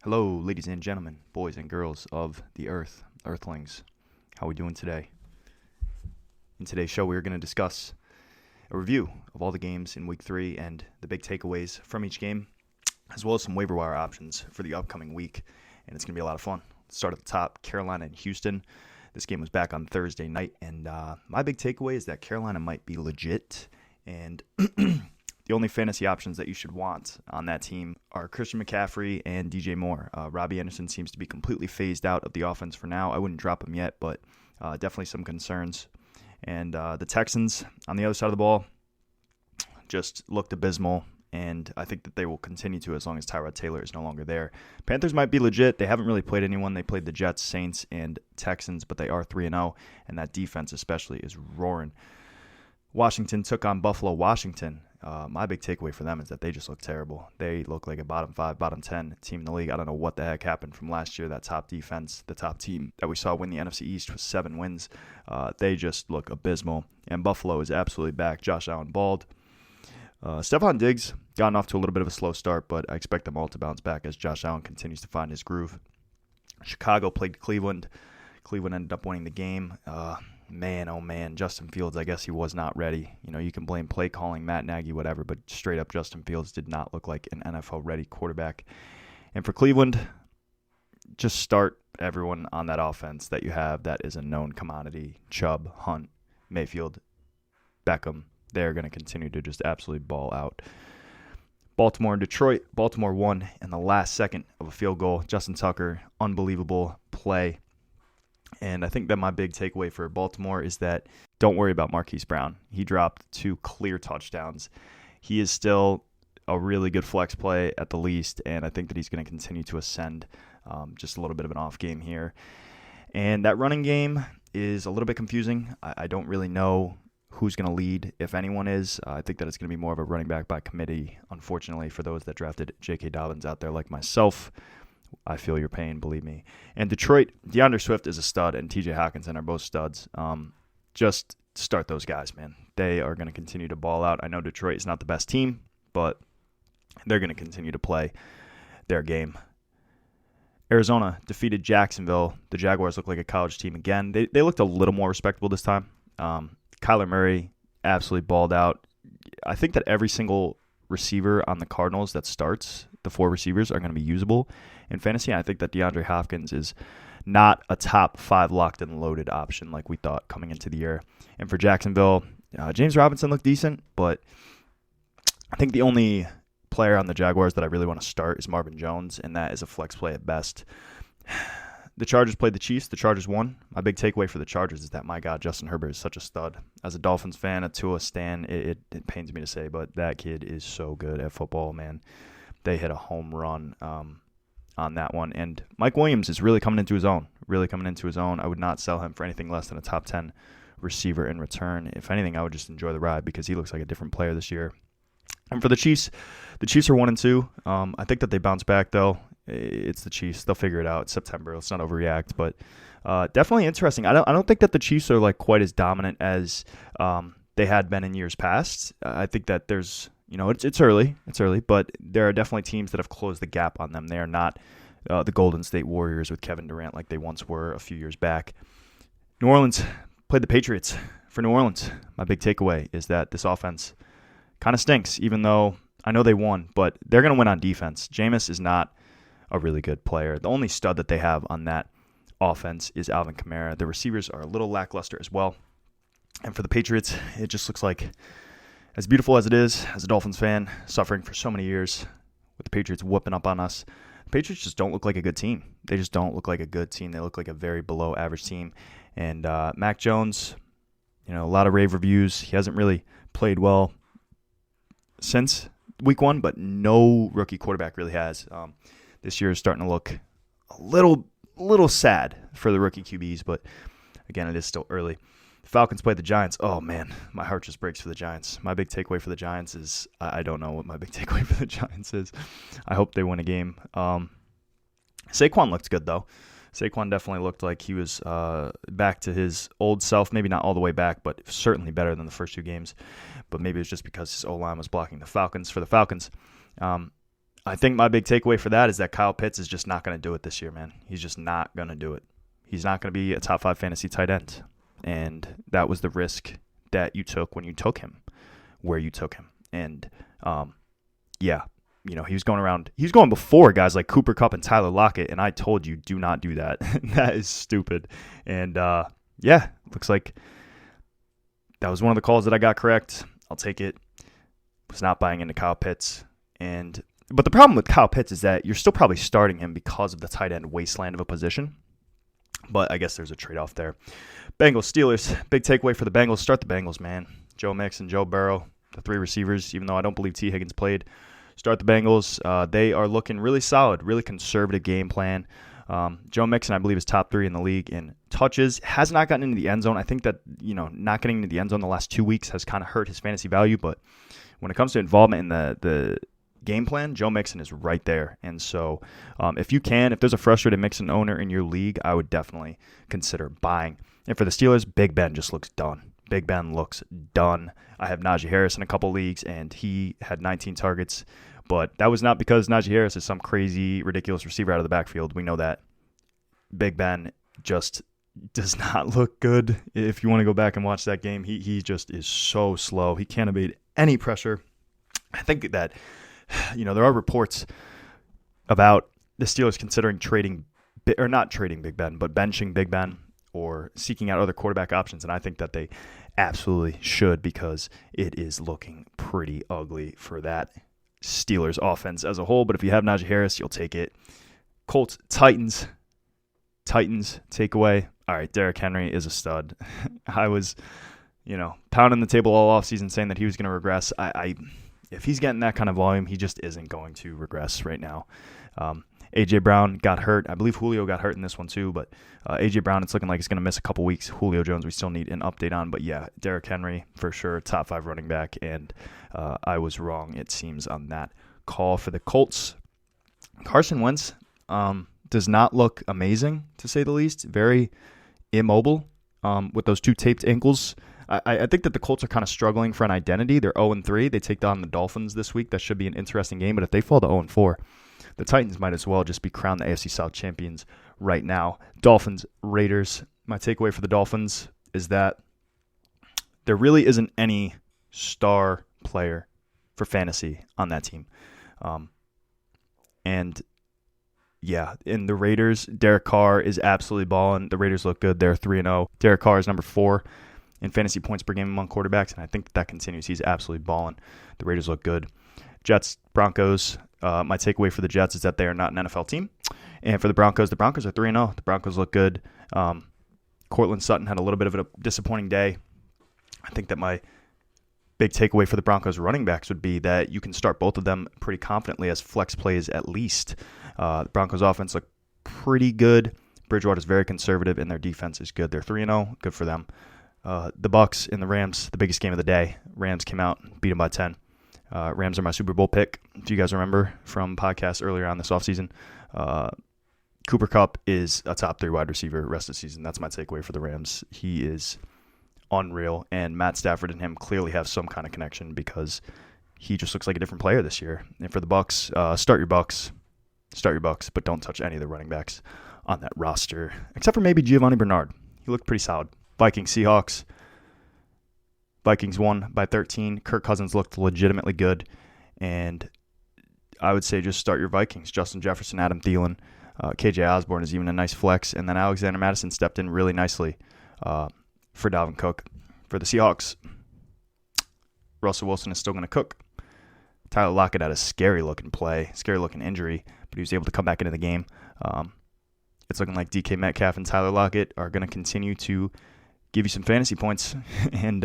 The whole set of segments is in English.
Hello, ladies and gentlemen, boys and girls of the earth, earthlings. How are we doing today? In today's show, we're going to discuss a review of all the games in Week 3 and the big takeaways from each game, as well as some waiver wire options for the upcoming week, and it's going to be a lot of fun. Let's start at the top, Carolina and Houston. This game was back on Thursday night, and my big takeaway is that Carolina might be legit, and the only fantasy options that you should want on that team are Christian McCaffrey and DJ Moore. Robbie Anderson seems to be completely phased out of the offense for now. I wouldn't drop him yet, but definitely some concerns. And the Texans on the other side of the ball just looked abysmal, and I think that they will continue to as long as Tyrod Taylor is no longer there. Panthers might be legit. They haven't really played anyone. They played the Jets, Saints, and Texans, but they are 3-0, and that defense especially is roaring. Washington took on Buffalo Washington. My big takeaway for them is that they just look terrible. They look like a bottom 5, bottom 10 team in the league. I don't know what the heck happened from last year. That top defense, the top team that we saw win the NFC East with 7 wins. They just look abysmal. And Buffalo is absolutely back. Josh Allen balled. Stephon Diggs gotten off to a little bit of a slow start, but I expect them all to bounce back as Josh Allen continues to find his groove. Chicago played Cleveland. Cleveland ended up winning the game. Man, oh man, Justin Fields, I guess he was not ready. You know, you can blame play calling, Matt Nagy, whatever, but straight up Justin Fields did not look like an NFL-ready quarterback. And for Cleveland, just start everyone on that offense that you have that is a known commodity. Chubb, Hunt, Mayfield, Beckham. They're going to continue to just absolutely ball out. Baltimore and Detroit. Baltimore won in the last second of a field goal. Justin Tucker, unbelievable play. And I think that my big takeaway for Baltimore is that don't worry about Marquise Brown. He dropped 2 clear touchdowns. He is still a really good flex play at the least, and I think that he's going to continue to ascend. Just a little bit of an off game here. And that running game is a little bit confusing. I don't really know who's going to lead, if anyone is. I think that it's going to be more of a running back by committee, unfortunately, for those that drafted J.K. Dobbins out there like myself. I feel your pain, believe me. And Detroit, DeAndre Swift is a stud, and T.J. Hockenson are both studs. Just start those guys, man. They are going to continue to ball out. I know Detroit is not the best team, but they're going to continue to play their game. Arizona defeated Jacksonville. The Jaguars look like a college team again. They looked a little more respectable this time. Kyler Murray absolutely balled out. I think that every single receiver on the Cardinals that starts, the 4 receivers, are going to be usable in fantasy. I think that DeAndre Hopkins is not a top 5 locked and loaded option like we thought coming into the year. And for Jacksonville, James Robinson looked decent, but I think the only player on the Jaguars that I really want to start is Marvin Jones, and that is a flex play at best. The Chargers played the Chiefs. The Chargers won. My big takeaway for the Chargers is that, my God, Justin Herbert is such a stud. As a Dolphins fan, a Tua stan, it pains me to say, but that kid is so good at football, man. They hit a home run on that one. And Mike Williams is really coming into his own. I would not sell him for anything less than a top 10 receiver in return. If anything, I would just enjoy the ride because he looks like a different player this year. And for the Chiefs are 1-2. I think that they bounce back, though. It's the Chiefs. They'll figure it out. It's September. Let's not overreact. But definitely interesting. I don't think that the Chiefs are like quite as dominant as they had been in years past. I think that there's, it's early. But there are definitely teams that have closed the gap on them. They are not the Golden State Warriors with Kevin Durant like they once were a few years back. New Orleans played the Patriots. For New Orleans, my big takeaway is that this offense kind of stinks, even though I know they won, but they're going to win on defense. Jameis is not a really good player. The only stud that they have on that offense is Alvin Kamara. The receivers are a little lackluster as well. And for the Patriots, it just looks like, as beautiful as it is, as a Dolphins fan, suffering for so many years with the Patriots whooping up on us, the Patriots just don't look like a good team. They just don't look like a good team. They look like a very below average team. And Mac Jones, a lot of rave reviews. He hasn't really played well since week 1, but no rookie quarterback really has. This year is starting to look a little sad for the rookie QBs, but again, it is still early. The Falcons played the Giants. Oh, man, my heart just breaks for the Giants. My big takeaway for the Giants is I don't know what my big takeaway for the Giants is. I hope they win a game. Saquon looked good, though. Saquon definitely looked like he was back to his old self. Maybe not all the way back, but certainly better than the first 2 games. But maybe it's just because his O-line was blocking the Falcons. For the Falcons, I think my big takeaway for that is that Kyle Pitts is just not going to do it this year, man. He's just not going to do it. He's not going to be a top 5 fantasy tight end. And that was the risk that you took when you took him, where you took him. And, he was going before guys like Cooper Kupp and Tyler Lockett, and I told you, do not do that. That is stupid. And, looks like that was one of the calls that I got correct. I'll take it. Was not buying into Kyle Pitts. But the problem with Kyle Pitts is that you're still probably starting him because of the tight end wasteland of a position. But I guess there's a trade-off there. Bengals, Steelers. Big takeaway for the Bengals. Start the Bengals, man. Joe Mixon, Joe Burrow, the 3 receivers, even though I don't believe T. Higgins played. Start the Bengals. They are looking really solid, really conservative game plan. Joe Mixon, I believe, is top 3 in the league in touches. Has not gotten into the end zone. I think that, not getting into the end zone the last 2 weeks has kind of hurt his fantasy value. But when it comes to involvement in the game plan, Joe Mixon is right there. And so if there's a frustrated Mixon owner in your league, I would definitely consider buying. And for the Steelers, Big Ben just looks done. Big Ben looks done. I have Najee Harris in a couple leagues, and he had 19 targets. But that was not because Najee Harris is some crazy, ridiculous receiver out of the backfield. We know that. Big Ben just does not look good. If you want to go back and watch that game, he just is so slow. He can't evade any pressure. I think that there are reports about the Steelers considering not trading Big Ben, but benching Big Ben or seeking out other quarterback options. And I think that they absolutely should, because it is looking pretty ugly for that Steelers offense as a whole. But if you have Najee Harris, you'll take it. Colts, Titans takeaway. All right, Derrick Henry is a stud. I was, pounding the table all offseason saying that he was going to regress. If he's getting that kind of volume, he just isn't going to regress right now. A.J. Brown got hurt. I believe Julio got hurt in this one too, but A.J. Brown, it's looking like he's going to miss a couple weeks. Julio Jones, we still need an update on. But yeah, Derrick Henry, for sure, top 5 running back, and I was wrong, it seems, on that call for the Colts. Carson Wentz does not look amazing, to say the least. Very immobile with those 2 taped ankles. I think that the Colts are kind of struggling for an identity. They're 0-3. They take on the Dolphins this week. That should be an interesting game. But if they fall to 0-4, the Titans might as well just be crowned the AFC South champions right now. Dolphins, Raiders. My takeaway for the Dolphins is that there really isn't any star player for fantasy on that team. In the Raiders, Derek Carr is absolutely balling. The Raiders look good. They're 3-0. Derek Carr is number 4 in fantasy points per game among quarterbacks, and I think that continues. He's absolutely balling. The Raiders look good. Jets, Broncos. My takeaway for the Jets is that they are not an NFL team. And for the Broncos are 3-0. The Broncos look good. Cortland Sutton had a little bit of a disappointing day. I think that my big takeaway for the Broncos running backs would be that you can start both of them pretty confidently as flex plays at least. The Broncos offense look pretty good. Bridgewater's very conservative, and their defense is good. They're 3-0. Good for them. The Bucs and the Rams, the biggest game of the day. Rams came out, beat them by 10. Rams are my Super Bowl pick, if you guys remember from podcasts earlier on this offseason. Cooper Kupp is a top 3 wide receiver rest of the season. That's my takeaway for the Rams. He is unreal, and Matt Stafford and him clearly have some kind of connection because he just looks like a different player this year. And for the Bucs, start your Bucs, but don't touch any of the running backs on that roster, except for maybe Giovanni Bernard. He looked pretty solid. Vikings, Seahawks. Vikings won by 13. Kirk Cousins looked legitimately good, and I would say just start your Vikings. Justin Jefferson, Adam Thielen, KJ Osborne is even a nice flex, and then Alexander Mattison stepped in really nicely for Dalvin Cook. For the Seahawks, Russell Wilson is still going to cook. Tyler Lockett had a scary-looking injury, but he was able to come back into the game. It's looking like DK Metcalf and Tyler Lockett are going to continue to give you some fantasy points. And,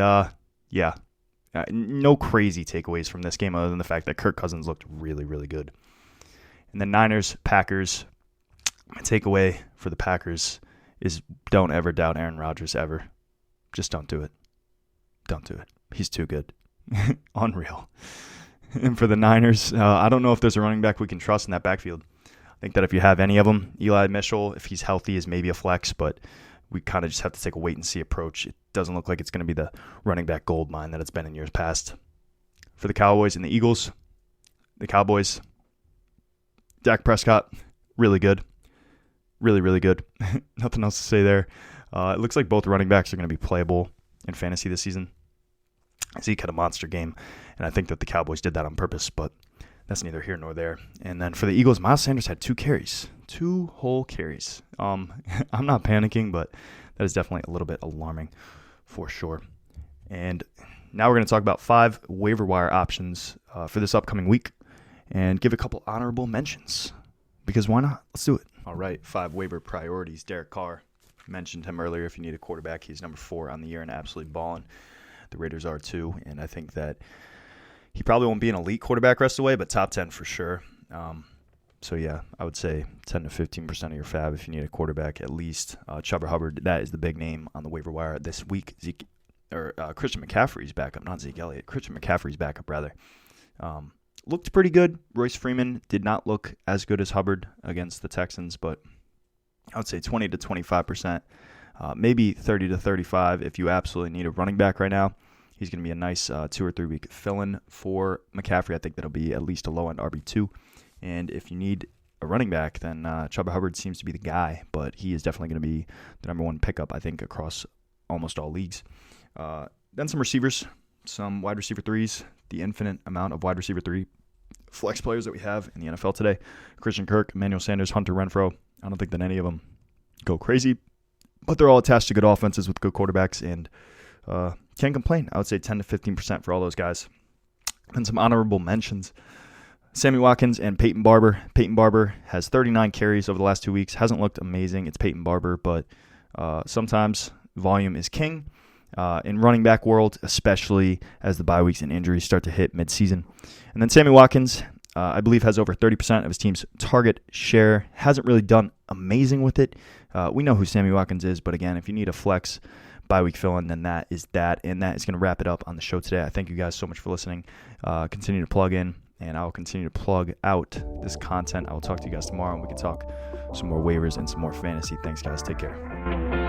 no crazy takeaways from this game other than the fact that Kirk Cousins looked really, really good. And then Niners, Packers. My takeaway for the Packers is don't ever doubt Aaron Rodgers ever. Just don't do it. Don't do it. He's too good. Unreal. And for the Niners, I don't know if there's a running back we can trust in that backfield. I think that if you have any of them, Eli Mitchell, if he's healthy, is maybe a flex, but we kind of just have to take a wait-and-see approach. It doesn't look like it's going to be the running back gold mine that it's been in years past. For the Cowboys and the Eagles, the Cowboys, Dak Prescott, really good. Really, really good. Nothing else to say there. It looks like both running backs are going to be playable in fantasy this season. Zeke had a monster game, and I think that the Cowboys did that on purpose, but that's neither here nor there. And then for the Eagles, Miles Sanders had 2 carries. 2 whole carries. I'm not panicking, but that is definitely a little bit alarming for sure. And now we're going to talk about 5 waiver wire options for this upcoming week and give a couple honorable mentions. Because why not? Let's do it. All right, 5 waiver priorities. Derek Carr. Mentioned him earlier. If you need a quarterback, he's number 4 on the year and absolutely balling. The Raiders are too, and I think that he probably won't be an elite quarterback rest of the way, but top 10 for sure. So yeah, I would say 10 to 15% of your fab if you need a quarterback at least. Chuba Hubbard, that is the big name on the waiver wire this week. Christian McCaffrey's backup, not Zeke Elliott. Christian McCaffrey's backup rather. Looked pretty good. Royce Freeman did not look as good as Hubbard against the Texans, but I would say 20 to 25%, maybe 30 to 35 if you absolutely need a running back right now. He's going to be a nice 2 or 3 week fill-in for McCaffrey. I think that'll be at least a low-end RB2. And if you need a running back, then Chuba Hubbard seems to be the guy, but he is definitely going to be the number 1 pickup, I think, across almost all leagues. Then some receivers, some wide receiver 3s, the infinite amount of wide receiver 3 flex players that we have in the NFL today. Christian Kirk, Emmanuel Sanders, Hunter Renfrow. I don't think that any of them go crazy, but they're all attached to good offenses with good quarterbacks, and can't complain. I would say 10 to 15% for all those guys. And some honorable mentions. Sammy Watkins and Peyton Barber. Peyton Barber has 39 carries over the last 2 weeks. Hasn't looked amazing. It's Peyton Barber, but sometimes volume is king. In running back world, especially as the bye weeks and injuries start to hit midseason. And then Sammy Watkins, I believe, has over 30% of his team's target share. Hasn't really done amazing with it. We know who Sammy Watkins is, but again, if you need a flex bye week fill-in, then that is that. And that is going to wrap it up on the show today. I thank you guys so much for listening. Continue to plug in, and I will continue to plug out this content. I will talk to you guys tomorrow, and we can talk some more waivers and some more fantasy. Thanks, guys. Take care.